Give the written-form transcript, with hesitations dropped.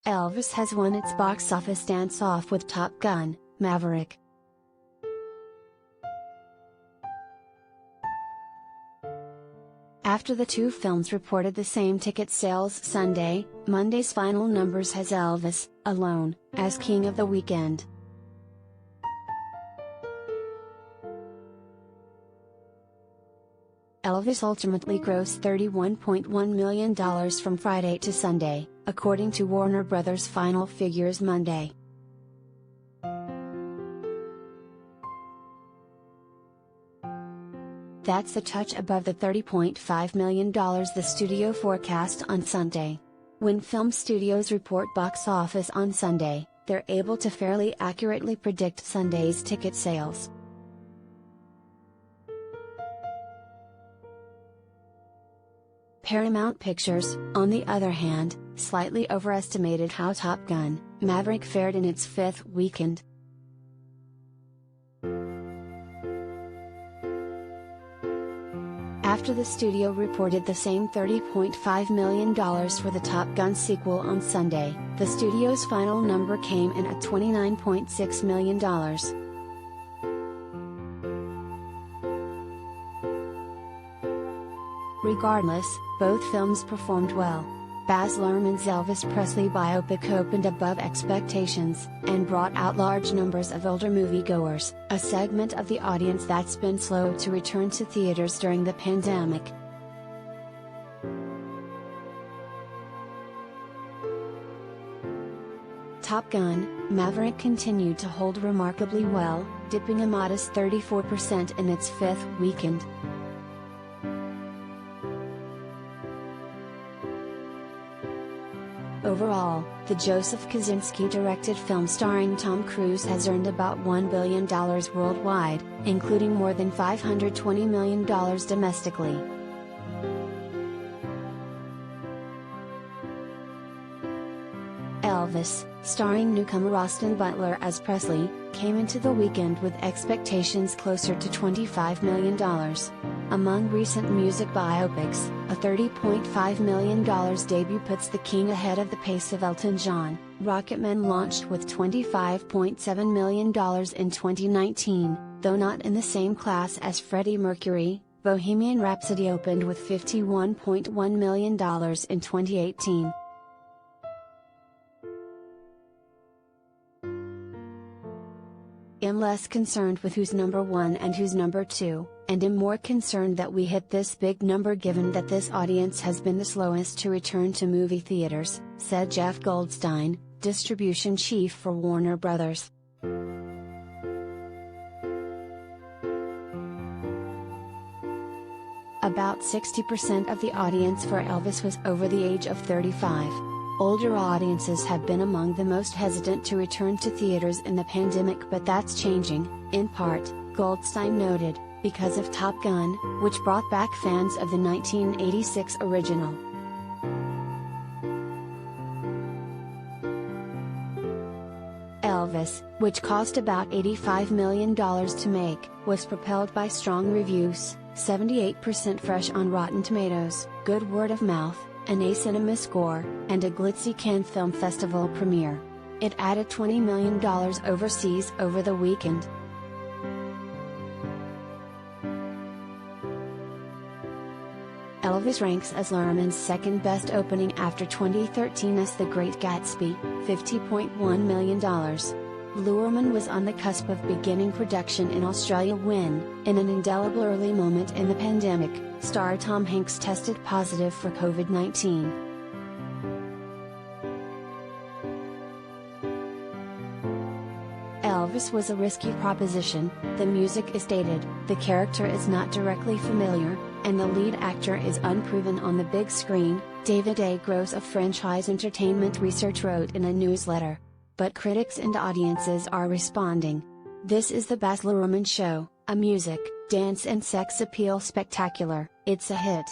Elvis has won its box office dance-off with Top Gun: Maverick. After the two films reported the same ticket sales Sunday, Monday's final numbers has Elvis, alone, as king of the weekend. Elvis ultimately grossed $31.1 million from Friday to Sunday, according to Warner Bros. Final figures Monday. That's a touch above the $30.5 million the studio forecast on Sunday. When film studios report box office on Sunday, they're able to fairly accurately predict Sunday's ticket sales. Paramount Pictures, on the other hand, slightly overestimated how Top Gun: Maverick fared in its fifth weekend. After the studio reported the same $30.5 million for the Top Gun sequel on Sunday, the studio's final number came in at $29.6 million. Regardless, both films performed well. Baz Luhrmann's Elvis Presley biopic opened above expectations, and brought out large numbers of older moviegoers, a segment of the audience that's been slow to return to theaters during the pandemic. Top Gun: Maverick continued to hold remarkably well, dipping a modest 34% in its fifth weekend. Overall, the Joseph Kosinski-directed film starring Tom Cruise has earned about $1 billion worldwide, including more than $520 million domestically. Elvis, starring newcomer Austin Butler as Presley, came into the weekend with expectations closer to $25 million. Among recent music biopics, a $30.5 million debut puts the king ahead of the pace of Elton John. Rocketman launched with $25.7 million in 2019, though not in the same class as Freddie Mercury. Bohemian Rhapsody opened with $51.1 million in 2018. I'm less concerned with who's number one and who's number two, and am more concerned that we hit this big number given that this audience has been the slowest to return to movie theaters, said Jeff Goldstein, distribution chief for Warner Bros. About 60% of the audience for Elvis was over the age of 35. Older audiences have been among the most hesitant to return to theaters in the pandemic, but that's changing, in part, Goldstein noted, because of Top Gun, which brought back fans of the 1986 original. Elvis, which cost about $85 million to make, was propelled by strong reviews, 78% fresh on Rotten Tomatoes, good word of mouth, an A-Cinema score, and a glitzy Cannes Film Festival premiere. It added $20 million overseas over the weekend. Elvis ranks as Luhrmann's second best opening after 2013 as The Great Gatsby, $50.1 million. Luhrmann was on the cusp of beginning production in Australia when, in an indelible early moment in the pandemic, star Tom Hanks tested positive for COVID-19. Elvis was a risky proposition, the music is dated, the character is not directly familiar, and the lead actor is unproven on the big screen, David A. Gross of Franchise Entertainment Research wrote in a newsletter. But critics and audiences are responding. This is the Baz Luhrmann Show, a music, dance and sex appeal spectacular. It's a hit.